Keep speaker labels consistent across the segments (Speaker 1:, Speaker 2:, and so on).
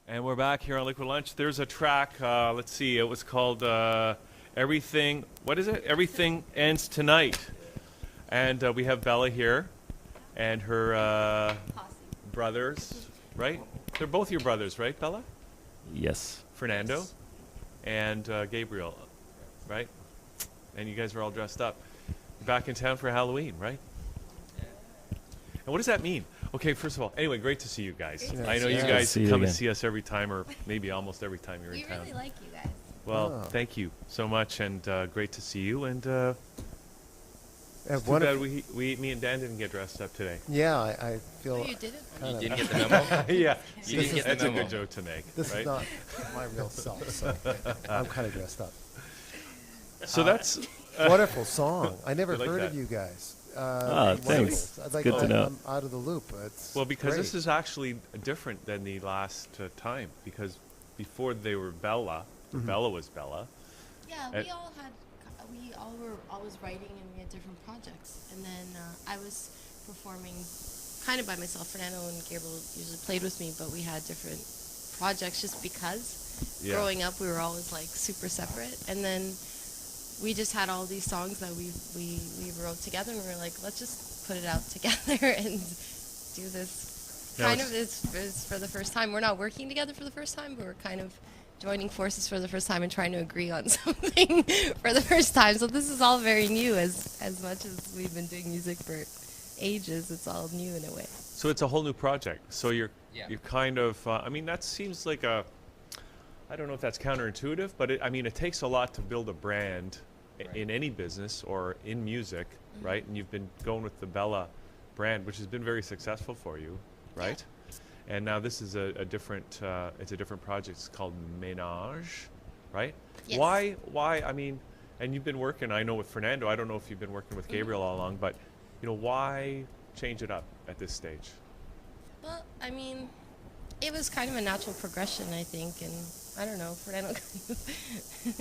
Speaker 1: And we're back here on Liquid Lunch. There's a track, let's see, it was called Everything, what is it? Everything Ends Tonight. And we have Bella here and her brothers, right? They're both your brothers, right, Bella?
Speaker 2: Yes.
Speaker 1: Fernando
Speaker 3: Yes.
Speaker 1: and Gabriel, right? And you guys are all dressed up. You're back in town for Halloween, right? And what does that mean? Okay, first of all, anyway, great to see you guys.
Speaker 3: Great to
Speaker 1: I know
Speaker 3: see
Speaker 1: you
Speaker 3: you.
Speaker 1: guys
Speaker 2: See you
Speaker 1: come and
Speaker 2: again.
Speaker 1: see us every time, or maybe almost every time you're in
Speaker 3: We
Speaker 1: town.
Speaker 3: really like you guys.
Speaker 1: Well,
Speaker 4: Oh.
Speaker 1: thank you so much, and great to see you. And
Speaker 4: And
Speaker 1: it's too
Speaker 4: one
Speaker 1: bad
Speaker 4: of-
Speaker 1: me and Dan didn't get dressed up today.
Speaker 4: Yeah, I feel
Speaker 3: Oh, you did it?
Speaker 4: kind
Speaker 5: You
Speaker 4: of.
Speaker 5: didn't get the memo?
Speaker 1: Yeah,
Speaker 5: You didn't get the
Speaker 1: that's a
Speaker 5: memo.
Speaker 1: good joke to make,
Speaker 4: This
Speaker 1: right?
Speaker 4: is not my real self, so I'm kind of dressed up.
Speaker 1: So that's
Speaker 4: Wonderful song. I never
Speaker 1: I like
Speaker 4: heard
Speaker 1: that.
Speaker 4: of you guys.
Speaker 2: Thanks.
Speaker 4: Wonderful. I'd like
Speaker 2: Good to know.
Speaker 4: I'm out of the loop. It's
Speaker 1: well because this
Speaker 4: great.
Speaker 1: is actually different than the last time, because before they were Bella,
Speaker 4: Mm-hmm.
Speaker 1: Bella was Bella.
Speaker 3: Yeah,
Speaker 1: And-
Speaker 3: we all were always writing and we had different projects. And then I was performing kind of by myself. Fernando and Gabriel usually played with me, but we had different projects just because
Speaker 1: Yeah.
Speaker 3: growing up we were always like super separate. And then we just had all these songs that we wrote together, and we were like, let's just put it out together and do this.
Speaker 1: Now
Speaker 3: Kind
Speaker 1: it's-
Speaker 3: of is for the first time. We're not working together for the first time, but we're kind of joining forces for the first time and trying to agree on something for the first time. So this is all very new. As much as we've been doing music for ages, it's all new in a way.
Speaker 1: So it's a whole new project. So you're kind of, I mean, that seems like I don't know if that's counterintuitive, but it takes a lot to build a brand in any business or in music, right? And you've been going with the Bella brand, which has been very successful for you, right? And now this is a different, it's a different project. It's called Menage, right?
Speaker 3: Yes.
Speaker 1: Why, I mean, and you've been working, I know with Fernando, I don't know if you've been working with Gabriel all along, but, why change it up at this stage?
Speaker 3: Well, I mean, it was kind of a natural progression, I think, and I don't know, Fernando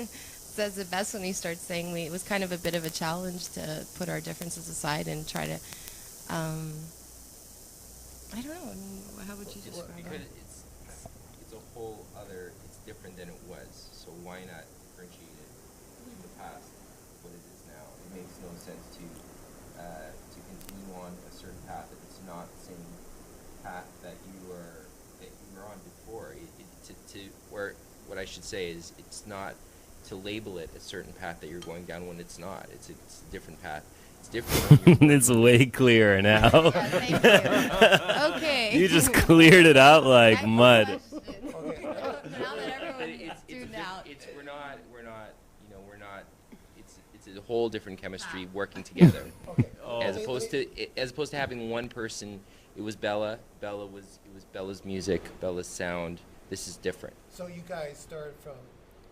Speaker 3: says it best when he starts saying it was kind of a bit of a challenge to put our differences aside and try to, I don't know, I mean, how would you
Speaker 5: Well,
Speaker 3: describe
Speaker 5: because
Speaker 3: it?
Speaker 5: it's a whole other, it's different than it was, so why not differentiate it from the past, what it is now? It makes no sense to continue on a certain path if it's not the same path that you were on before. What I should say is, it's not to label it a certain path that you're going down when it's not. It's a different path. It's different when you're
Speaker 2: It's way clearer now.
Speaker 3: Yeah, thank you. Okay.
Speaker 2: You just cleared it out like
Speaker 3: Next
Speaker 2: mud.
Speaker 3: question. Now that everyone's tuned out.
Speaker 5: we're not, it's a whole different chemistry working together.
Speaker 1: Oh.
Speaker 5: As opposed to having one person, it was Bella. It was Bella's music, Bella's sound. This is different.
Speaker 4: So you guys started from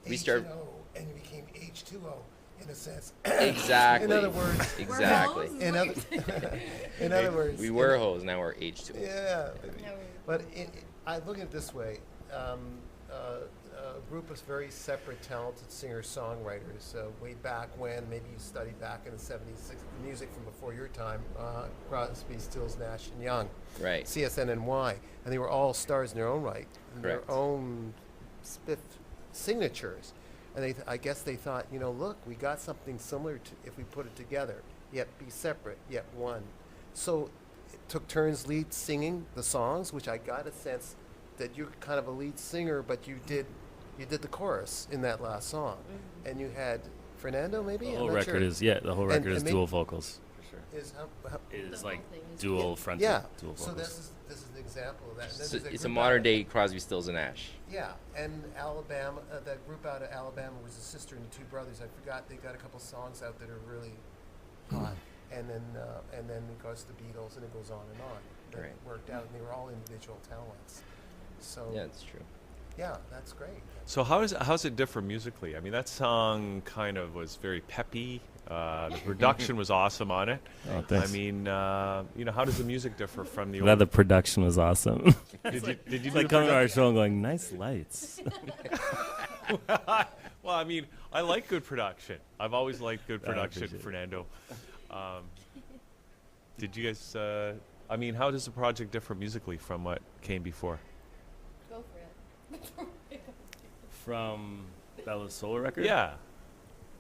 Speaker 5: We
Speaker 4: H
Speaker 5: start-
Speaker 4: and O, and you became H2O in a sense.
Speaker 5: Exactly.
Speaker 4: In other words,
Speaker 5: Exactly.
Speaker 4: in other, in other words,
Speaker 5: We were hoes, now we're H2O.
Speaker 4: Yeah,
Speaker 3: Yeah,
Speaker 4: but I look at it this way: a group of very separate, talented singer-songwriters. Way back when, maybe you studied back in the '70s, music from before your time, Crosby, Stills, Nash and Young,
Speaker 5: Right.
Speaker 4: CSNNY, and they were all stars in their own right, in
Speaker 5: Correct.
Speaker 4: their own signatures. And I guess they thought, look, we got something similar to if we put it together, yet be separate, yet one. So it took turns lead singing the songs, which I got a sense that you're kind of a lead singer, but you did the chorus in that last song, and you had Fernando maybe.
Speaker 2: The
Speaker 4: I'm
Speaker 2: whole
Speaker 4: not
Speaker 2: record
Speaker 4: sure.
Speaker 2: is the whole
Speaker 4: And-
Speaker 2: record is
Speaker 4: and
Speaker 2: dual vocals.
Speaker 1: For sure.
Speaker 4: is how
Speaker 2: It is
Speaker 3: The
Speaker 2: like
Speaker 3: whole thing is
Speaker 2: dual frontal,
Speaker 4: yeah.
Speaker 2: dual
Speaker 4: So
Speaker 2: vocals.
Speaker 4: this is an example of that. And then
Speaker 5: So
Speaker 4: there's a
Speaker 5: it's a
Speaker 4: group
Speaker 5: modern
Speaker 4: out-
Speaker 5: day Crosby, Stills, and Nash.
Speaker 4: Yeah, and Alabama, that group out of Alabama was a sister and two brothers. I forgot they got a couple songs out that are really hot. And then it goes to the Beatles, and it goes on and on. That
Speaker 5: Right.
Speaker 4: worked out, and they were all individual talents. So
Speaker 5: Yeah, it's true.
Speaker 4: yeah, that's great.
Speaker 1: So how's it differ musically? I mean, that song kind of was very peppy. The production was awesome on it.
Speaker 2: Oh, thanks.
Speaker 1: I mean, how does the music differ from the
Speaker 2: Glad
Speaker 1: old?
Speaker 2: the production was awesome.
Speaker 1: Did you
Speaker 2: It's
Speaker 1: do
Speaker 2: like
Speaker 1: the
Speaker 2: coming to our
Speaker 1: production?
Speaker 2: show and going, nice lights.
Speaker 1: Well, I mean, I like good production. I've always liked good
Speaker 2: I
Speaker 1: production,
Speaker 2: appreciate it.
Speaker 1: Fernando. Did you guys? I mean, how does the project differ musically from what came before?
Speaker 3: Go for it.
Speaker 2: From BÉLA's solo record?
Speaker 1: Yeah.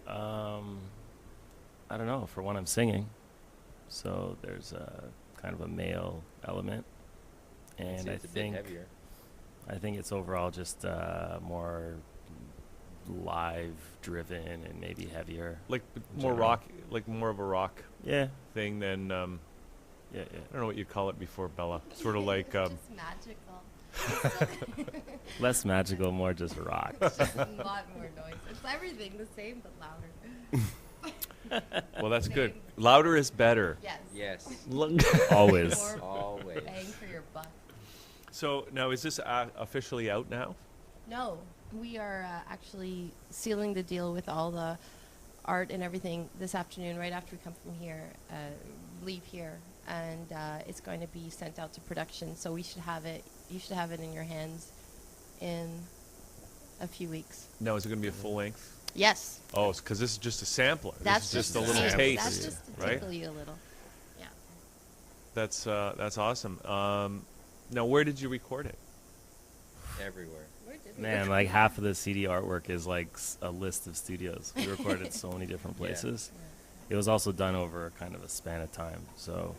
Speaker 2: I don't know. For one, I'm singing. So there's a kind of a male element. And I
Speaker 5: it's a bit
Speaker 2: think
Speaker 5: heavier.
Speaker 2: it's overall just more live driven and maybe heavier.
Speaker 1: Like
Speaker 2: In
Speaker 1: more
Speaker 2: general.
Speaker 1: rock, like more of a rock
Speaker 2: Yeah.
Speaker 1: thing than
Speaker 2: Yeah,
Speaker 1: I don't know what you'd call it before Bella. Sort of like
Speaker 3: Just magical.
Speaker 2: Less magical, more just rock.
Speaker 3: It's just a lot more noise. It's everything the same but louder.
Speaker 1: well, that's good. Louder is better.
Speaker 3: Yes.
Speaker 5: Yes,
Speaker 2: Always.
Speaker 3: More
Speaker 5: always.
Speaker 3: bang for your buck.
Speaker 1: So now, is this officially out now?
Speaker 3: No, we are actually sealing the deal with all the art and everything this afternoon, right after we come from here, leave here, and it's going to be sent out to production. So we should have it. You should have it in your hands in a few weeks.
Speaker 1: No, is it going to be a full length?
Speaker 3: Yes,
Speaker 1: Oh, because this is just a sampler.
Speaker 3: that's
Speaker 1: this is just
Speaker 3: just
Speaker 1: a little
Speaker 3: sample.
Speaker 1: taste,
Speaker 3: That's just to
Speaker 1: right?
Speaker 3: tickle you a little. Yeah.
Speaker 1: That's awesome. Now, where did you record it?
Speaker 5: Everywhere.
Speaker 3: Where did we
Speaker 2: Man,
Speaker 3: go?
Speaker 2: like half of the CD artwork is like a list of studios. We recorded so many different
Speaker 5: Yeah.
Speaker 2: places. It was also done over kind of a span of time. So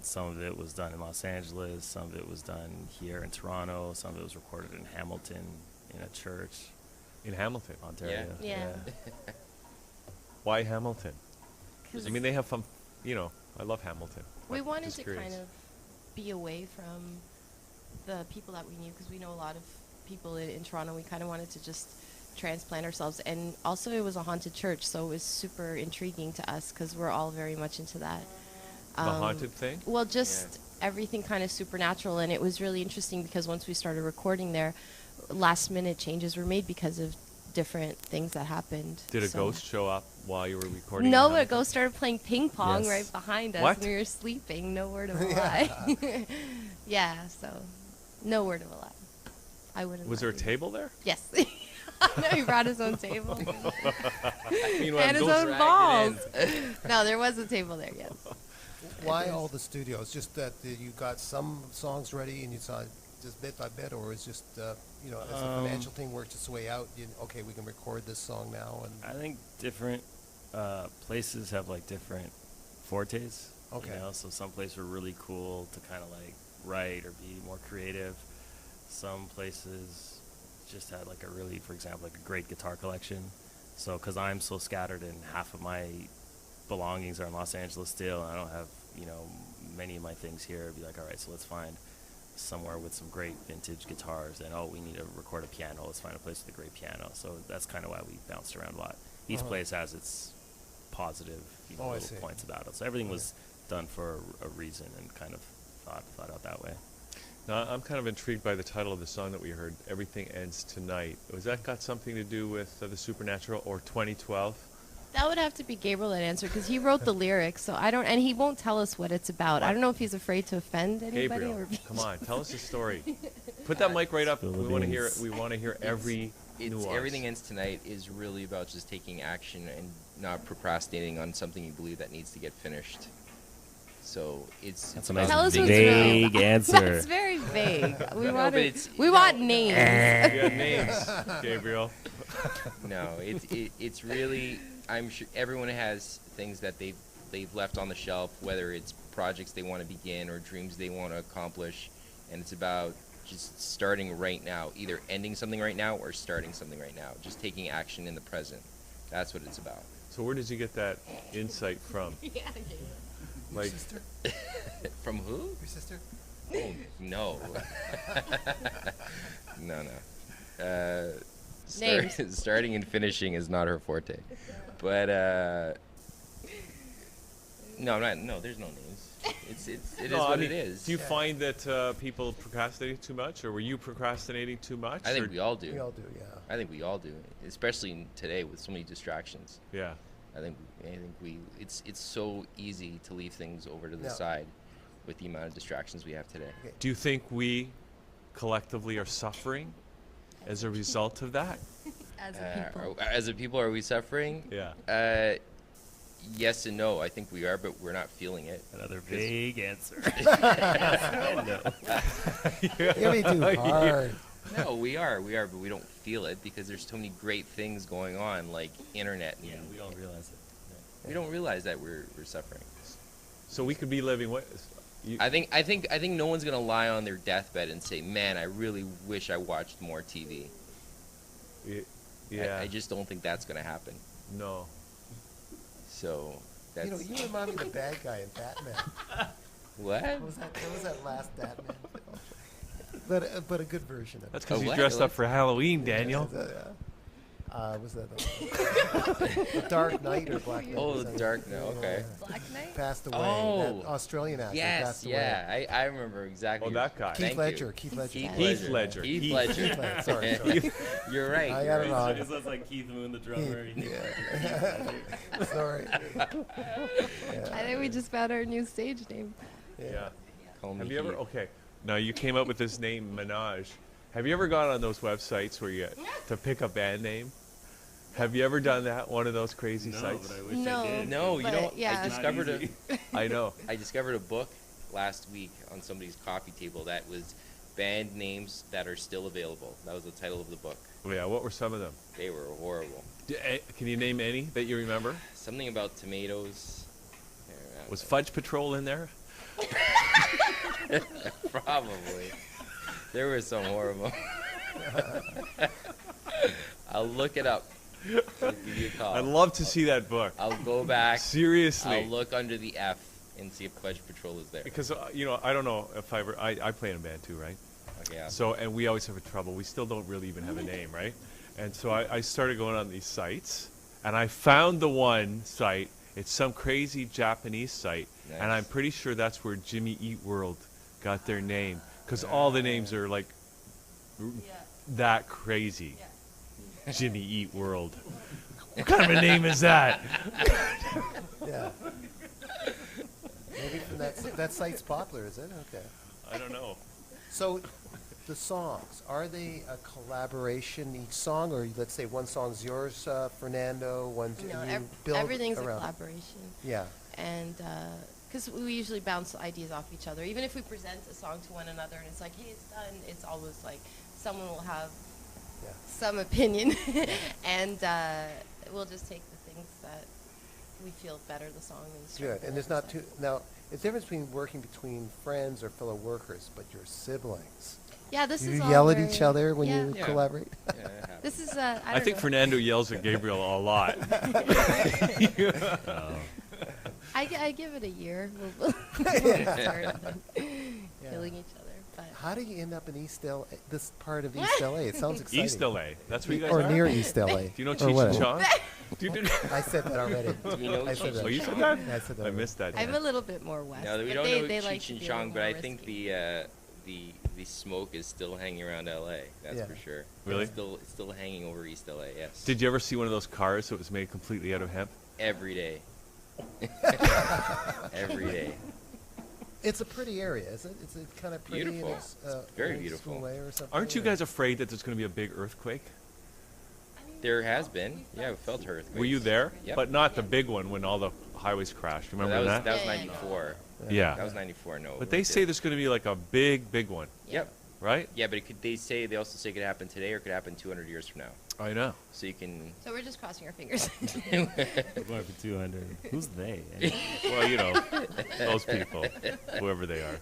Speaker 2: some of it was done in Los Angeles, some of it was done here in Toronto, some of it was recorded in Hamilton in a church,
Speaker 1: In Hamilton.
Speaker 2: Ontario.
Speaker 3: Yeah.
Speaker 1: Why Hamilton?
Speaker 3: 'Cause
Speaker 1: I mean, they have fun. I love Hamilton.
Speaker 3: we
Speaker 1: but
Speaker 3: wanted
Speaker 1: just
Speaker 3: to
Speaker 1: curious.
Speaker 3: kind of be away from the people that we knew because we know a lot of people in Toronto. We kind of wanted to just transplant ourselves, and also it was a haunted church, so it was super intriguing to us because we're all very much into that.
Speaker 1: The haunted thing?
Speaker 3: Well, just everything kind of supernatural, and it was really interesting because once we started recording there, last minute changes were made because of different things that happened.
Speaker 1: Did a
Speaker 3: So-
Speaker 1: ghost show up while you were recording? in
Speaker 3: No, a
Speaker 1: Hamilton?
Speaker 3: ghost started playing ping pong
Speaker 2: Yes.
Speaker 3: right behind us
Speaker 1: What?
Speaker 3: when we were sleeping. No word of a lie. Yeah, so no word of a lie. I wouldn't.
Speaker 1: Was
Speaker 3: lie
Speaker 1: there a
Speaker 3: to you.
Speaker 1: table there?
Speaker 3: Yes. No, he brought his own table
Speaker 1: Meanwhile,
Speaker 3: and his
Speaker 1: ghost
Speaker 3: own
Speaker 5: dragged
Speaker 3: balls.
Speaker 5: it
Speaker 3: No, there was a table there. Yes.
Speaker 4: Why all the studios? Just that you got some songs ready and you saw just bit by bit, or is just as the financial thing worked its way out? Okay, we can record this song now, and
Speaker 2: I think different places have like different fortes.
Speaker 4: Okay.
Speaker 2: So some places are really cool to kind of like write or be more creative. Some places just had like a really, for example, like a great guitar collection. So because I'm so scattered and half of my belongings are in Los Angeles still, and I don't have many of my things here. It'd be like, all right, so let's find somewhere with some great vintage guitars, and we need to record a piano. Let's find a place with a great piano. So that's kind of why we bounced around a lot. Each place has its positive
Speaker 4: I
Speaker 2: little
Speaker 4: see.
Speaker 2: points about it. So everything was done for a reason and kind of thought out that way.
Speaker 1: Now, I'm kind of intrigued by the title of the song that we heard, Everything Ends Tonight. Was that got something to do with the supernatural or 2012?
Speaker 3: That would have to be Gabriel that answered because he wrote the lyrics. So I don't, and he won't tell us what it's about. I don't know if he's afraid to offend anybody
Speaker 1: Gabriel,
Speaker 3: or.
Speaker 1: come on, tell us the story. Put that mic right up.
Speaker 2: Spill the
Speaker 1: We want to hear.
Speaker 2: beans.
Speaker 1: We want to hear every nuance.
Speaker 5: Everything Ends Tonight is really about just taking action and not procrastinating on something you believe that needs to get finished. So it's
Speaker 2: That's
Speaker 5: about
Speaker 2: amazing.
Speaker 3: Tell us what's
Speaker 2: Vague
Speaker 3: real.
Speaker 2: answer.
Speaker 3: That's very vague. We
Speaker 5: No,
Speaker 3: want
Speaker 5: but it's-
Speaker 3: we
Speaker 5: no,
Speaker 3: want
Speaker 5: no.
Speaker 3: names.
Speaker 1: Yeah, names, Gabriel.
Speaker 5: No, it's really. I'm sure everyone has things that they've left on the shelf, whether it's projects they want to begin or dreams they want to accomplish, and it's about just starting right now, either ending something right now or starting something right now, just taking action in the present. That's what it's about.
Speaker 1: So where did you get that insight from?
Speaker 3: Yeah.
Speaker 1: Like,
Speaker 5: From who?
Speaker 4: Your sister?
Speaker 5: Oh, no. No.
Speaker 3: Names.
Speaker 5: Starting and finishing is not her forte. But no, there's no names. It is
Speaker 1: no, I
Speaker 5: what
Speaker 1: mean,
Speaker 5: it is.
Speaker 1: do you find that people procrastinate too much, or were you procrastinating too much?
Speaker 5: I think
Speaker 1: or-
Speaker 5: we all do.
Speaker 4: We all do, yeah.
Speaker 5: I think we all do, especially today with so many distractions.
Speaker 1: Yeah.
Speaker 5: I think we it's so easy to leave things over to the
Speaker 4: Yeah.
Speaker 5: side with the amount of distractions we have today.
Speaker 1: Do you think we collectively are suffering as a result of that?
Speaker 3: As a people.
Speaker 5: As a people, are we suffering?
Speaker 1: Yeah.
Speaker 5: Yes and no. I think we are, but we're not feeling it.
Speaker 2: Another vague answer.
Speaker 4: You're me too hard.
Speaker 5: No, we are, but we don't feel it because there's so many great things going on, like internet. And
Speaker 2: Yeah, we don't realize it.
Speaker 5: we don't realize that we're suffering.
Speaker 1: So we could be living what?
Speaker 5: I think no one's gonna lie on their deathbed and say, "Man, I really wish I watched more TV."
Speaker 1: Yeah.
Speaker 5: I just don't think that's gonna happen.
Speaker 1: No.
Speaker 5: So that's
Speaker 4: You know, you remind me of the bad guy in Batman.
Speaker 5: what?
Speaker 4: What was that last Batman film? But a good version of it.
Speaker 1: That's because
Speaker 5: Oh,
Speaker 1: you
Speaker 5: what?
Speaker 1: dressed up for Halloween, Daniel.
Speaker 4: Was that the Dark Knight or Black Knight?
Speaker 5: Oh,
Speaker 4: Was
Speaker 5: the
Speaker 4: that-
Speaker 5: Dark Knight. Okay.
Speaker 3: Black Knight?
Speaker 4: Passed away.
Speaker 5: Oh.
Speaker 4: That Australian actor
Speaker 5: Yes,
Speaker 4: passed away.
Speaker 5: yeah, I remember exactly.
Speaker 1: Oh, that guy.
Speaker 4: Keith
Speaker 5: Thank
Speaker 4: Ledger.
Speaker 5: you.
Speaker 4: Keith Ledger.
Speaker 1: Heath Ledger.
Speaker 5: Heath
Speaker 1: Heath.
Speaker 5: Ledger.
Speaker 4: Keith Ledger. Sorry.
Speaker 5: You're right.
Speaker 4: I
Speaker 5: you're
Speaker 4: got it
Speaker 5: right.
Speaker 4: wrong.
Speaker 2: It sounds like Keith Moon, the drummer.
Speaker 4: Sorry.
Speaker 3: I think we just found our new stage name.
Speaker 1: Yeah.
Speaker 5: Call me
Speaker 1: Have you ever?
Speaker 5: Heath.
Speaker 1: Okay. Now you came up with this name, Menage. Have you ever gone on those websites where you to pick a band name? Have you ever done that? One of those crazy
Speaker 2: No,
Speaker 1: sites?
Speaker 2: but I wish
Speaker 3: No.
Speaker 2: I did.
Speaker 5: No, you
Speaker 3: But,
Speaker 5: know,
Speaker 3: yeah.
Speaker 5: I
Speaker 3: It's
Speaker 2: not
Speaker 5: discovered
Speaker 2: easy.
Speaker 1: I know.
Speaker 5: I discovered a book last week on somebody's coffee table that was band names that are still available. That was the title of the book.
Speaker 1: Yeah. What were some of them?
Speaker 5: They were horrible.
Speaker 1: Can you name any that you remember?
Speaker 5: Something about tomatoes.
Speaker 1: Was Fudge Patrol in there?
Speaker 5: Probably. There were some horrible. I'll look it up. I'll give you a call.
Speaker 1: I'd love to see that book.
Speaker 5: I'll go back.
Speaker 1: Seriously.
Speaker 5: I'll look under the F and see if Fudge Patrol is there.
Speaker 1: Because I don't know if I play in a band too, right?
Speaker 5: Okay. Yeah.
Speaker 1: So, and we always have trouble. We still don't really even have a name, right? And so I started going on these sites, and I found the one site. It's some crazy Japanese site, and I'm
Speaker 5: Nice.
Speaker 1: pretty sure that's where Jimmy Eat World got their name, because all the names are like that crazy. Jimmy Eat World. What kind of a name is that?
Speaker 4: Yeah. Maybe from that site's popular, is it? Okay.
Speaker 1: I don't know.
Speaker 4: So, the songs, are they a collaboration each song, or let's say one song's yours, Fernando, one
Speaker 3: No,
Speaker 4: you build
Speaker 3: everything's a
Speaker 4: around?
Speaker 3: collaboration.
Speaker 4: Yeah.
Speaker 3: And because we usually bounce ideas off each other. Even if we present a song to one another and it's like, hey, it's done, it's always like someone will have
Speaker 4: Yeah.
Speaker 3: some opinion. And we'll just take the things that we feel better the song and
Speaker 4: Good.
Speaker 3: strengthen
Speaker 4: And there's
Speaker 3: it
Speaker 4: not
Speaker 3: stuff.
Speaker 4: too now. It's the difference between working between friends or fellow workers, but your siblings.
Speaker 3: Yeah, this
Speaker 4: You
Speaker 3: is all
Speaker 4: yell at
Speaker 3: very-
Speaker 4: each other when
Speaker 3: yeah.
Speaker 4: you
Speaker 5: Yeah.
Speaker 4: collaborate.
Speaker 5: Yeah, it happens.
Speaker 3: This is
Speaker 1: I think Fernando yells at Gabriel a lot.
Speaker 3: I give it a year. We'll start killing each other. But
Speaker 4: How do you end up in East LA? This part of East LA. It sounds exciting.
Speaker 1: East LA. That's where you guys
Speaker 4: or
Speaker 1: are?
Speaker 4: near East LA.
Speaker 1: Do you know
Speaker 4: or
Speaker 1: Cheech and
Speaker 4: whatever.
Speaker 1: Chong? Do you
Speaker 4: I said that already.
Speaker 5: Do we know
Speaker 4: I said
Speaker 5: Cheech
Speaker 4: that.
Speaker 1: Oh, you
Speaker 5: and
Speaker 1: said
Speaker 5: Chong?
Speaker 1: that?
Speaker 4: I said that.
Speaker 1: I missed that.
Speaker 3: I'm a little bit more west.
Speaker 5: No, we
Speaker 3: but
Speaker 5: don't
Speaker 3: they,
Speaker 5: know
Speaker 3: they like
Speaker 5: Cheech
Speaker 3: to
Speaker 5: and
Speaker 3: be a
Speaker 5: Chong,
Speaker 3: little
Speaker 5: but I
Speaker 3: more
Speaker 5: think
Speaker 3: risky.
Speaker 5: the smoke is still hanging around LA. That's
Speaker 4: Yeah.
Speaker 5: for sure.
Speaker 1: Really?
Speaker 5: It's still hanging over East LA. Yes.
Speaker 1: Did you ever see one of those cars that was made completely out of hemp?
Speaker 5: Every day. Every day.
Speaker 4: It's a pretty area, isn't it? It's kind of pretty.
Speaker 5: Beautiful.
Speaker 4: In its,
Speaker 5: It's very
Speaker 4: old
Speaker 5: beautiful.
Speaker 4: school way or something,
Speaker 1: Aren't you
Speaker 4: or-
Speaker 1: guys afraid that there's going to be a big earthquake?
Speaker 5: There has been. Yeah, we felt earthquakes.
Speaker 1: Were you there?
Speaker 5: Yep.
Speaker 1: But not the big one when all the highways crashed.
Speaker 5: No,
Speaker 1: Remember
Speaker 5: that was
Speaker 3: Yeah, yeah,
Speaker 5: 94.
Speaker 1: Yeah.
Speaker 5: That was 94. No.
Speaker 1: But they say there's going to be like a big one,
Speaker 5: Yep.
Speaker 1: right?
Speaker 5: Yeah, but they also say it could happen today or it could happen 200 years from now.
Speaker 1: I know.
Speaker 5: So you can.
Speaker 3: So we're just crossing our fingers.
Speaker 2: We're going for 200. Who's they?
Speaker 1: Well, you know, those people, whoever they are.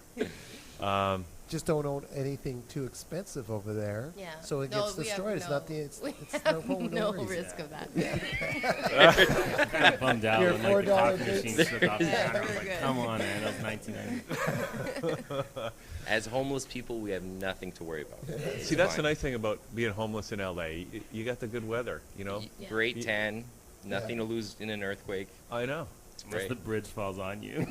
Speaker 4: Just don't own anything too expensive over there.
Speaker 3: Yeah.
Speaker 4: So it
Speaker 3: No,
Speaker 4: gets
Speaker 3: we have
Speaker 4: destroyed. It's not the.
Speaker 3: no-
Speaker 4: It's,
Speaker 3: we
Speaker 4: it's
Speaker 3: have
Speaker 4: no,
Speaker 3: no
Speaker 4: worries.
Speaker 3: risk of that.
Speaker 2: kind of bummed out
Speaker 4: Your
Speaker 2: when like the coffee
Speaker 4: $4
Speaker 2: machine
Speaker 4: bits.
Speaker 2: slipped off the
Speaker 3: Yeah,
Speaker 2: counter. I was
Speaker 3: we're
Speaker 2: like,
Speaker 3: good.
Speaker 2: come on, man, that was 1990.
Speaker 5: As homeless people, we have nothing to worry about. It's
Speaker 1: See, that's the
Speaker 5: fine.
Speaker 1: nice thing about being homeless in LA. You got the good weather, you know?
Speaker 3: Yeah.
Speaker 5: Great
Speaker 1: Y-
Speaker 5: tan, nothing to lose in an earthquake.
Speaker 1: I know.
Speaker 5: It's
Speaker 2: Unless
Speaker 5: great.
Speaker 2: the bridge falls on you.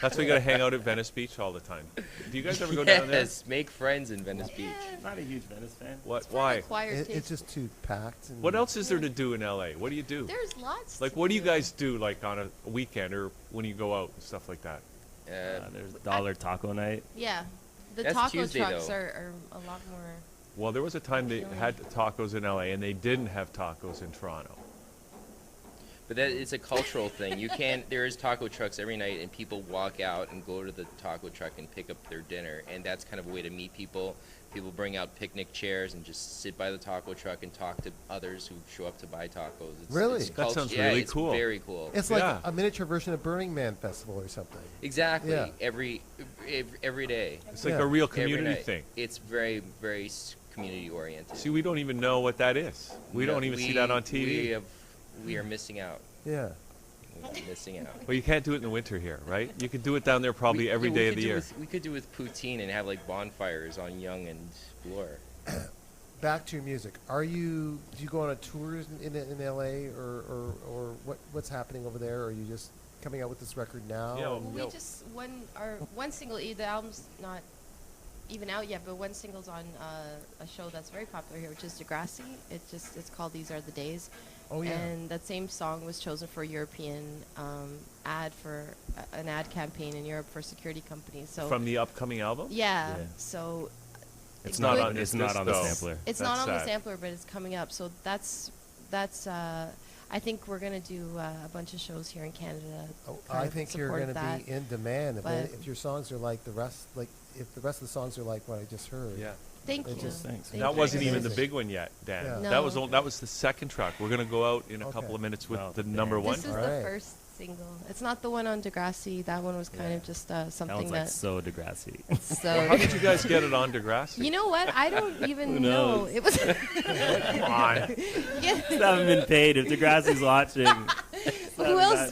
Speaker 1: That's why you got to hang out at Venice Beach all the time. Do you guys ever go down there?
Speaker 5: Yes, make friends in Venice Beach.
Speaker 2: Not a huge Venice fan.
Speaker 1: What?
Speaker 3: For an
Speaker 1: Why?
Speaker 3: acquired
Speaker 4: It's
Speaker 3: taste.
Speaker 4: just too packed. And
Speaker 1: What else is there to do in LA? What do you do?
Speaker 3: There's lots.
Speaker 1: Like,
Speaker 3: to
Speaker 1: what do you guys do, like, on a weekend or when you go out and stuff like that?
Speaker 2: There's Dollar Taco Night.
Speaker 3: Yeah, the
Speaker 5: That's
Speaker 3: taco
Speaker 5: Tuesday,
Speaker 3: trucks
Speaker 5: though.
Speaker 3: are a lot more.
Speaker 1: Well, there was a time they had tacos in LA and they didn't have tacos in Toronto.
Speaker 5: But that it's a cultural thing. You can't. There is taco trucks every night, and people walk out and go to the taco truck and pick up their dinner, and that's kind of a way to meet people. People bring out picnic chairs and just sit by the taco truck and talk to others who show up to buy tacos. It's,
Speaker 4: Really?
Speaker 5: it's
Speaker 1: That sounds
Speaker 5: yeah,
Speaker 1: really
Speaker 5: it's
Speaker 1: cool.
Speaker 5: Very cool.
Speaker 4: It's like
Speaker 1: Yeah.
Speaker 4: a miniature version of Burning Man Festival or something.
Speaker 5: Exactly.
Speaker 4: Yeah.
Speaker 5: Every day.
Speaker 1: It's like
Speaker 4: Yeah.
Speaker 1: a real
Speaker 5: Every
Speaker 1: community
Speaker 5: night.
Speaker 1: thing.
Speaker 5: It's very, very community oriented.
Speaker 1: See, we don't even know what that is. We don't even see that on TV.
Speaker 5: We are missing out.
Speaker 4: Yeah.
Speaker 5: We're missing out.
Speaker 1: Well, you can't do it in the winter here, right? You could do it down there probably
Speaker 5: We-
Speaker 1: every
Speaker 5: yeah,
Speaker 1: day
Speaker 5: we
Speaker 1: of
Speaker 5: could
Speaker 1: the
Speaker 5: do
Speaker 1: year.
Speaker 5: We could do with poutine and have like bonfires on Yonge and Bloor.
Speaker 4: Back to your music. Do you go on a tour in LA or what's happening over there? Or are you just coming out with this record now?
Speaker 1: Yeah,
Speaker 3: Well,
Speaker 4: and-
Speaker 3: we
Speaker 1: Yo.
Speaker 3: just one single. The album's not even out yet, but one single's on a show that's very popular here, which is Degrassi. It's called These Are the Days.
Speaker 4: Oh yeah.
Speaker 3: And that same song was chosen for a European ad for an ad campaign in Europe for security companies. So
Speaker 1: From the upcoming album?
Speaker 3: yeah,
Speaker 2: Yeah.
Speaker 3: so
Speaker 2: It's
Speaker 3: it
Speaker 2: not
Speaker 3: would-
Speaker 2: on. It's not on the
Speaker 1: though.
Speaker 2: sampler.
Speaker 3: It's
Speaker 1: That's
Speaker 3: not on the
Speaker 1: sad.
Speaker 3: sampler, but it's coming up. So that's I think we're gonna do a bunch of shows here in Canada.
Speaker 4: Oh,
Speaker 3: kind
Speaker 4: I
Speaker 3: of
Speaker 4: think you're
Speaker 3: support
Speaker 4: going to
Speaker 3: that.
Speaker 4: be in demand
Speaker 3: but-
Speaker 4: if your songs are like the rest. Like if the rest of the songs are like what I just heard.
Speaker 1: Yeah.
Speaker 3: Thank
Speaker 4: It
Speaker 3: you.
Speaker 4: just-
Speaker 2: Thanks.
Speaker 3: Thank
Speaker 1: That
Speaker 3: you.
Speaker 1: wasn't even the
Speaker 4: Amazing.
Speaker 1: big one yet, Dan.
Speaker 4: Yeah.
Speaker 3: No.
Speaker 1: That was the second track. We're gonna go out in a
Speaker 4: Okay.
Speaker 1: couple of minutes with
Speaker 2: Oh,
Speaker 1: the
Speaker 2: damn.
Speaker 1: number one.
Speaker 3: This is
Speaker 4: Alright.
Speaker 3: the first single. It's not the one on Degrassi. That one was kind
Speaker 2: Yeah.
Speaker 3: of just
Speaker 2: That
Speaker 3: something
Speaker 2: one's like
Speaker 3: that.
Speaker 2: so Degrassi.
Speaker 3: So
Speaker 1: How did you guys get it on Degrassi?
Speaker 3: you know what? I don't even
Speaker 2: Who
Speaker 3: know.
Speaker 2: knows?
Speaker 3: It was.
Speaker 1: Come on.
Speaker 3: Yeah.
Speaker 2: haven't been paid. If Degrassi's watching,
Speaker 3: Who else?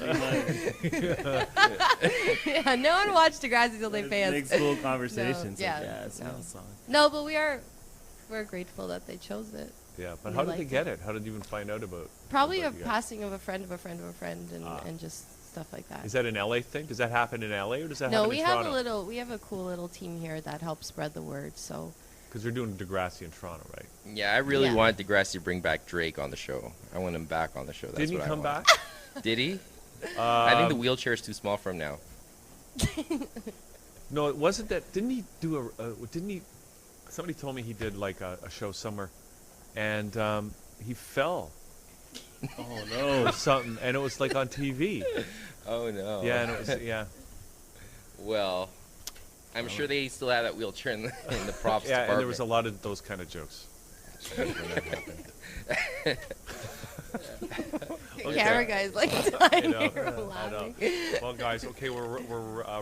Speaker 3: Yeah, no one watched Degrassi till they pay us.
Speaker 2: Big school conversations.
Speaker 3: yeah,
Speaker 2: Like, yeah, it's
Speaker 3: no.
Speaker 2: no song.
Speaker 3: No, but we're grateful that they chose it.
Speaker 1: Yeah, but
Speaker 3: We
Speaker 1: how did they
Speaker 3: liked
Speaker 1: get
Speaker 3: it.
Speaker 1: it? How did you even find out about?
Speaker 3: Probably a
Speaker 1: about you guys?
Speaker 3: passing of a friend of a friend of a friend, and,
Speaker 1: Ah.
Speaker 3: and just stuff like that.
Speaker 1: Is that an LA thing? Does that happen in LA or does that
Speaker 3: No,
Speaker 1: happen
Speaker 3: we
Speaker 1: in
Speaker 3: have
Speaker 1: Toronto?
Speaker 3: we have a cool little team here that helps spread the word. So
Speaker 1: Because they're doing Degrassi in Toronto, right?
Speaker 5: Yeah, I really
Speaker 3: Yeah.
Speaker 5: wanted Degrassi to bring back Drake on the show. I want him back on the show. That's
Speaker 1: Didn't he
Speaker 5: what I
Speaker 1: come
Speaker 5: want.
Speaker 1: back?
Speaker 5: Did he? I think the
Speaker 1: Um,
Speaker 5: wheelchair is too small for him now.
Speaker 1: No, it wasn't that. Didn't he do didn't he? Somebody told me he did like a show somewhere, and he fell
Speaker 2: Oh no.
Speaker 1: or something, and it was like on TV.
Speaker 5: Oh no.
Speaker 1: Yeah, and it was yeah.
Speaker 5: Well, I'm sure they still have that wheelchair in the props
Speaker 1: Yeah,
Speaker 5: department.
Speaker 1: and there was a lot of those kind of jokes. when that happened.
Speaker 3: the
Speaker 1: Okay.
Speaker 3: camera guys like
Speaker 1: I
Speaker 3: dying
Speaker 1: know,
Speaker 3: here
Speaker 1: I know.
Speaker 3: laughing.
Speaker 1: Well, guys, okay, we're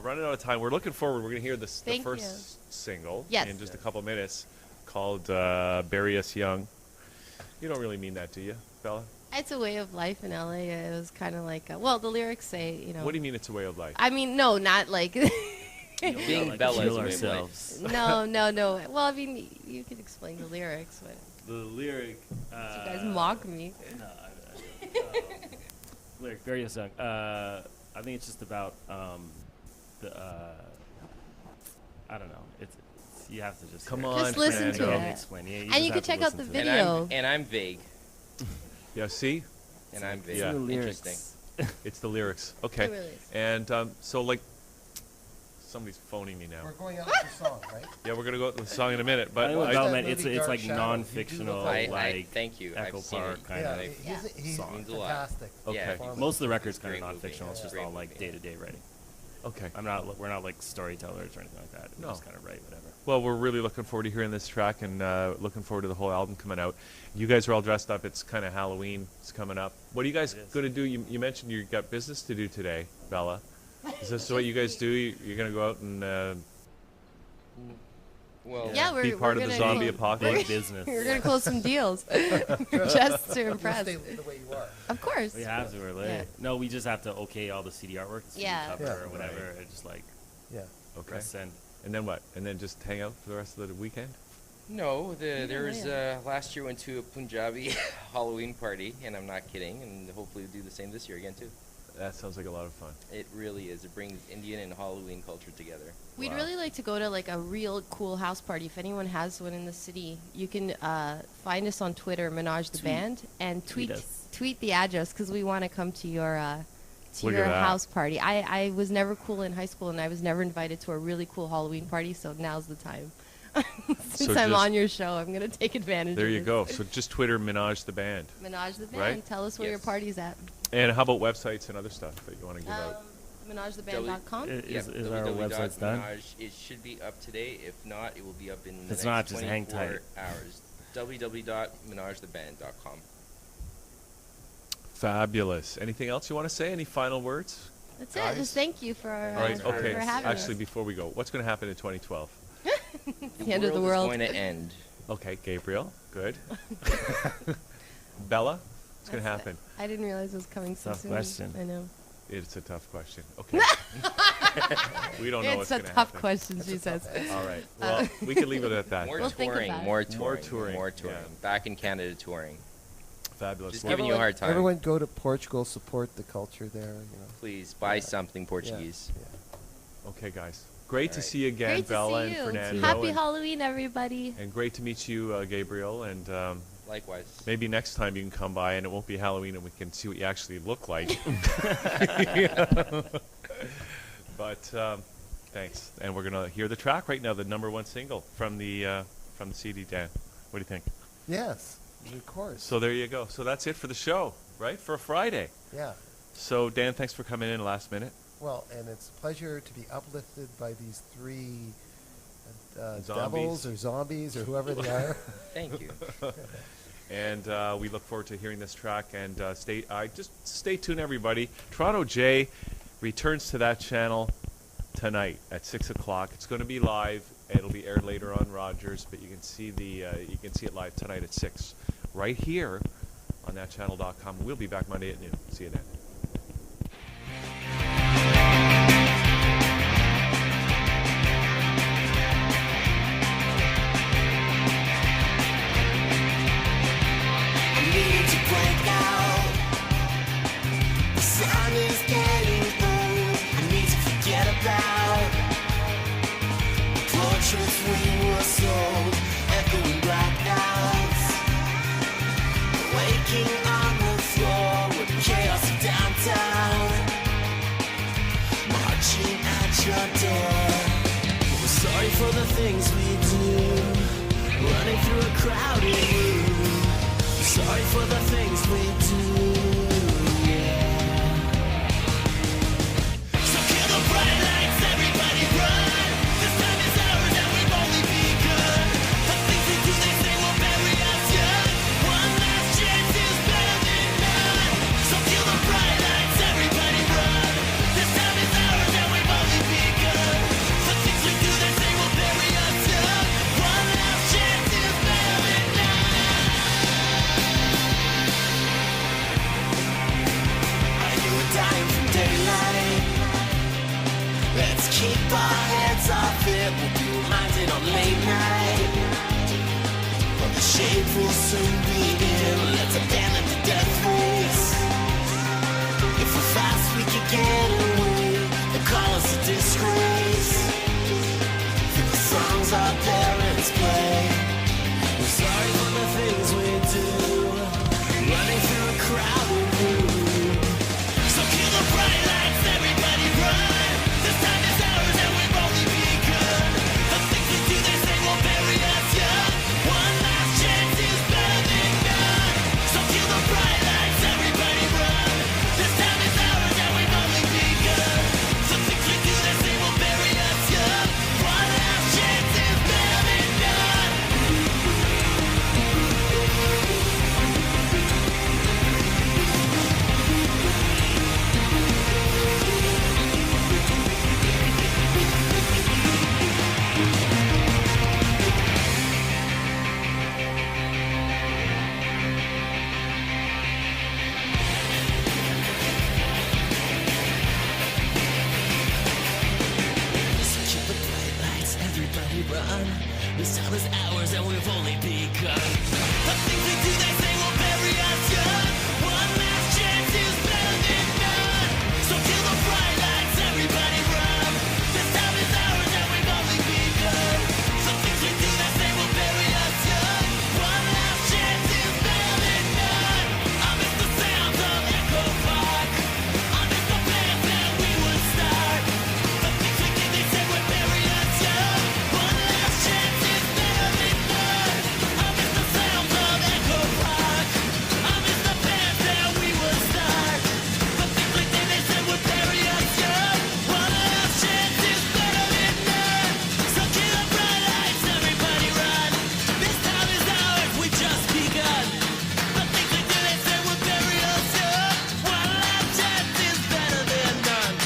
Speaker 1: running out of time. We're looking forward. We're gonna hear the
Speaker 3: Thank
Speaker 1: first
Speaker 3: you.
Speaker 1: single
Speaker 3: Yes.
Speaker 1: in just a couple of minutes, called "Bury Us Young." You don't really mean that, do you, Bella?
Speaker 3: It's a way of life in LA. It was kind of like well, the lyrics say
Speaker 1: What do you mean it's a way of life?
Speaker 3: I mean, no, not like.
Speaker 5: Being
Speaker 2: Like,
Speaker 5: Bella is
Speaker 2: chill
Speaker 5: a way of life.
Speaker 2: ourselves.
Speaker 3: no. Well, I mean, you could explain the lyrics, but
Speaker 2: The lyric.
Speaker 3: you guys mock me.
Speaker 2: No, lyric, very young. I think it's just about the. I don't know. It's you have to just
Speaker 1: Come
Speaker 2: hear it.
Speaker 1: on,
Speaker 3: Just listen to
Speaker 1: Fernando.
Speaker 3: it.
Speaker 2: Explain. Yeah,
Speaker 3: And
Speaker 2: just
Speaker 3: you
Speaker 2: have
Speaker 3: can
Speaker 2: to
Speaker 3: check out
Speaker 2: listen
Speaker 3: the
Speaker 2: to it.
Speaker 3: video.
Speaker 5: And I'm vague.
Speaker 1: Yeah, see,
Speaker 5: And I'm vague.
Speaker 1: Yeah.
Speaker 2: The
Speaker 5: Interesting.
Speaker 2: lyrics.
Speaker 1: it's the lyrics. Okay,
Speaker 3: It really is.
Speaker 1: and so like, somebody's phoning me now.
Speaker 4: We're going out with the song, right?
Speaker 1: Yeah, we're gonna go with the song in a minute,
Speaker 2: I
Speaker 1: but
Speaker 2: think with
Speaker 1: I-
Speaker 2: Development,
Speaker 4: That
Speaker 2: it's
Speaker 4: movie
Speaker 2: it's
Speaker 4: Dark
Speaker 2: like
Speaker 4: Shadows,
Speaker 2: non-fictional,
Speaker 4: you do look
Speaker 2: like
Speaker 5: thank you.
Speaker 2: Echo
Speaker 5: I've seen
Speaker 2: Park
Speaker 5: it.
Speaker 2: kind
Speaker 4: Yeah,
Speaker 2: of.
Speaker 4: he's
Speaker 2: song.
Speaker 5: Means a lot.
Speaker 4: fantastic.
Speaker 1: Okay.
Speaker 5: Yeah,
Speaker 4: performance.
Speaker 2: Most of the records
Speaker 5: It's a
Speaker 2: kind of
Speaker 5: great movie.
Speaker 2: non-fictional. It's
Speaker 5: Yeah.
Speaker 2: just
Speaker 5: Great
Speaker 2: all like
Speaker 5: movie.
Speaker 2: day-to-day writing.
Speaker 1: okay.
Speaker 2: We're not like storytellers or anything like that. We
Speaker 1: No.
Speaker 2: just kind of write whatever.
Speaker 1: Well, we're really looking forward to hearing this track and looking forward to the whole album coming out. You guys are all dressed up. It's kind of Halloween. It's coming up. What are you guys
Speaker 2: It is.
Speaker 1: going to do? You mentioned you got business to do today, Bella. Is this what you guys do? You're going to go out and
Speaker 5: Well,
Speaker 3: Yeah,
Speaker 1: Be part of the
Speaker 3: gonna
Speaker 1: zombie
Speaker 3: close-
Speaker 1: apocalypse.
Speaker 2: Big business.
Speaker 3: We're gonna close some deals just to
Speaker 4: You'll
Speaker 3: impress.
Speaker 4: stay the way you are.
Speaker 3: Of course.
Speaker 2: We have to. We're late.
Speaker 3: Yeah.
Speaker 2: No, we just have to okay all the CD artwork, the CD
Speaker 3: Yeah.
Speaker 2: cover
Speaker 4: Yeah.
Speaker 2: or whatever, and just like
Speaker 4: Yeah.
Speaker 1: Okay.
Speaker 2: press send.
Speaker 1: And then what? And then just hang out for the rest of the weekend?
Speaker 5: no, there was
Speaker 3: yeah.
Speaker 5: last year went to a Punjabi Halloween party, and I'm not kidding, and hopefully we'll do the same this year again too.
Speaker 1: That sounds like a lot of fun.
Speaker 5: It really is. It brings Indian and Halloween culture together.
Speaker 3: We'd
Speaker 1: Wow.
Speaker 3: really like to go to like a real cool house party. If anyone has one in the city, you can find us on Twitter, Menage the
Speaker 2: Tweet.
Speaker 3: Band, and
Speaker 2: Tweet
Speaker 3: tweet
Speaker 2: us.
Speaker 3: tweet the address because we want to come to your
Speaker 1: Look at that.
Speaker 3: house party. I was never cool in high school, and I was never invited to a really cool Halloween party. So now's the time. Since
Speaker 1: So
Speaker 3: I'm
Speaker 1: just-
Speaker 3: on your show, I'm gonna take advantage.
Speaker 1: There
Speaker 3: of
Speaker 1: you
Speaker 3: this.
Speaker 1: go. So just Twitter Menage the Band.
Speaker 3: Menage the Band.
Speaker 1: Right?
Speaker 3: Tell us where your
Speaker 5: Yes.
Speaker 3: party's at.
Speaker 1: And how about websites and other stuff that you want to give out?
Speaker 3: MenageTheBand.com.
Speaker 2: Is our website's done?
Speaker 5: www.menage. It should be up today. If not, it will be up in the
Speaker 2: If
Speaker 5: next
Speaker 2: it's not, just hang
Speaker 5: 24
Speaker 2: tight.
Speaker 5: hours. www.menagetheband.com.
Speaker 1: Fabulous. Anything else you want to say? Any final words?
Speaker 3: That's it.
Speaker 1: Guys?
Speaker 3: Just thank you for,
Speaker 1: All right.
Speaker 5: for
Speaker 1: Okay.
Speaker 3: for having
Speaker 1: Actually,
Speaker 3: us.
Speaker 1: before we go, what's going to happen in 2012?
Speaker 3: The end of the world.
Speaker 5: is going to end.
Speaker 1: Okay, Gabriel. Good. Bella, what's going to
Speaker 3: That's
Speaker 1: happen?
Speaker 3: I didn't realize it was coming so
Speaker 2: Tough
Speaker 3: soon.
Speaker 2: question.
Speaker 3: I know.
Speaker 1: It's a tough question. Okay. We don't know
Speaker 3: It's
Speaker 1: what's
Speaker 3: a
Speaker 1: going to
Speaker 3: tough
Speaker 1: happen.
Speaker 3: question, she says.
Speaker 1: All right. Well, we can leave it at that.
Speaker 5: More
Speaker 3: We'll think
Speaker 5: touring,
Speaker 3: about it.
Speaker 5: more touring,
Speaker 1: More touring,
Speaker 5: more touring.
Speaker 1: yeah.
Speaker 5: Back in Canada touring.
Speaker 1: Fabulous.
Speaker 5: Just
Speaker 1: Well,
Speaker 5: giving you a hard time.
Speaker 4: Everyone go to Portugal, support the culture there. You know.
Speaker 5: Please buy
Speaker 4: Yeah.
Speaker 5: something Portuguese.
Speaker 4: Yeah.
Speaker 1: okay, guys. Great to
Speaker 5: All right.
Speaker 1: see you again,
Speaker 3: Great to
Speaker 1: Bella
Speaker 3: see
Speaker 1: and
Speaker 3: you.
Speaker 1: Fernando.
Speaker 3: Happy
Speaker 1: and,
Speaker 3: Halloween, everybody.
Speaker 1: and great to meet you, Gabriel. And
Speaker 5: Likewise.
Speaker 1: maybe next time you can come by and it won't be Halloween and we can see what you actually look like. But thanks. And we're going to hear the track right now, the #1 single from the CD, Dan. What do you think?
Speaker 4: Yes, of course.
Speaker 1: So there you go. So that's it for the show, right? For a Friday.
Speaker 4: Yeah.
Speaker 1: So, Dan, thanks for coming in last minute.
Speaker 4: Well, and it's a pleasure to be uplifted by these three
Speaker 1: Zombies.
Speaker 4: devils or zombies or whoever they are.
Speaker 5: Thank you.
Speaker 1: And we look forward to hearing this track. And just stay tuned, everybody. Toronto J returns to that channel tonight at 6 o'clock. It's going to be live. It'll be aired later on Rogers, but you can see it live tonight at 6 right here on thatchannel.com. We'll be back Monday at noon. See you then.
Speaker 6: Need to break out. The sun is getting old. I need to forget about the portraits we were sold. Echoing blackouts. Waking on the floor with the chaos of downtown. Marching at your door. We're sorry for the things we do. Running through a crowded room. Sorry for the things we do, yeah. So kill the bright lights, everybody run. This time is ours and we've only begun. The things we do, they say will bury us young. One last chance is better than none. So kill the bright lights, everybody run. This time is ours and we've only begun. The things we do, they say will bury us young. One last chance is better than none. Dying from daylight. Let's keep our heads off it. We'll be reminded on late night. But the shade will soon be in. Let's abandon the death race. If we're fast, we can get away. They call us a disgrace. For the songs our parents play. We're sorry for the things we do. Running through a crowded room. So kill the bright lights, everybody run. This time is ours and we've only begun. The things we do, they say will bury us young. One last chance is better than none. So kill the bright lights, everybody run. This time is ours and we've only begun. The things we do, they say will bury us young. This time is ours and we've only begun. The things we do, they say will bury us young. One last chance is better than none. So kill the bright lights, everybody run. This time is ours and we've only begun. The things we do, they say will bury us young. One last chance is better than none. I miss the sounds of Echo Park. I miss the bands that we would start. The things we did, they said would bury us young. One last chance is better than none. I miss the sounds of Echo Park. I miss the bands that we would start. The things we did, they said would bury us young. One last chance is better than none. So kill the bright lights, everybody run. This time is ours, we just begun. The things we did, they said would bury us young. One last chance is better than none.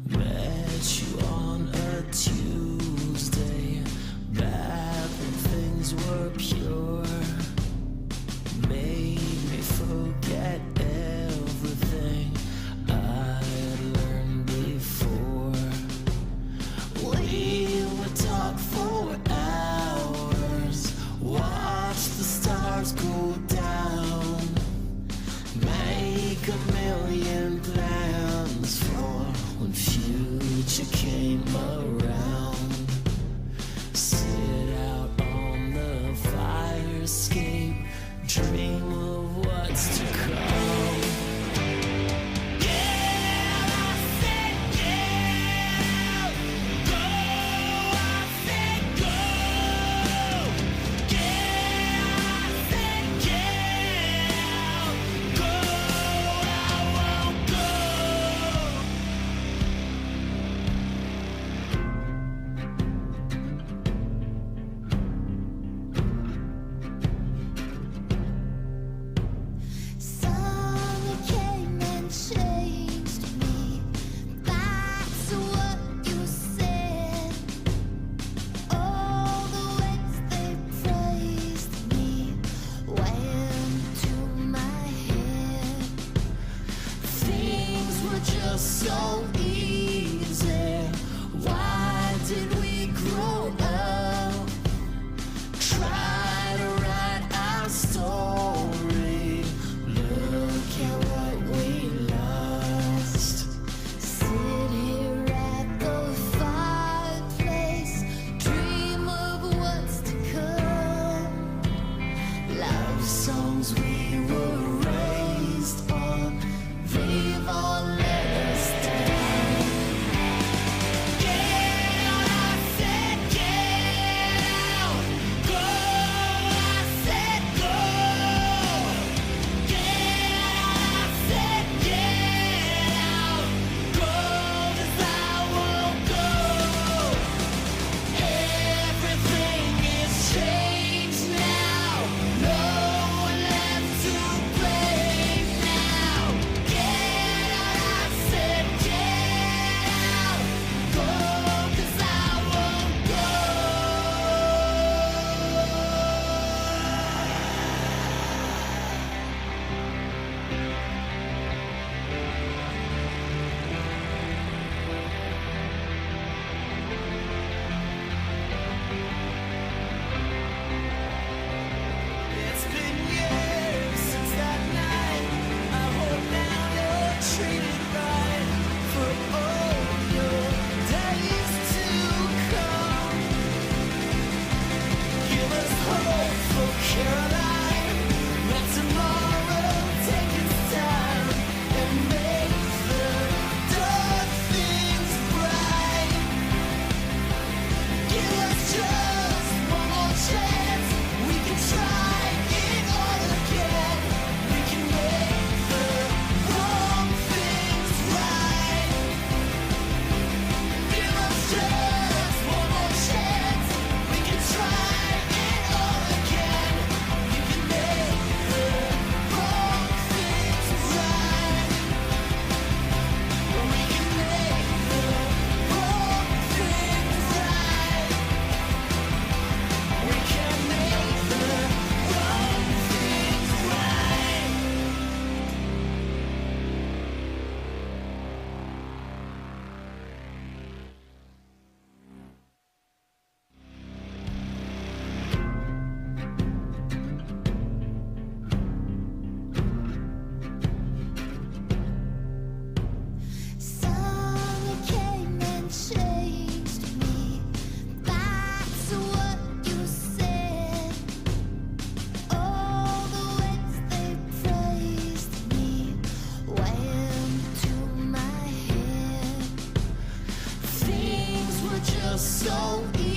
Speaker 6: Met you on a Tuesday, back when things were pure. Made me forget everything I learned before. We would talk for hours, watch the stars go down. Make a million plans for when future came around. Sit out on the fire escape, dream of what's to come. Yeah, I said yeah, go, I said go. Yeah, I said yeah, go, I won't go. so easy.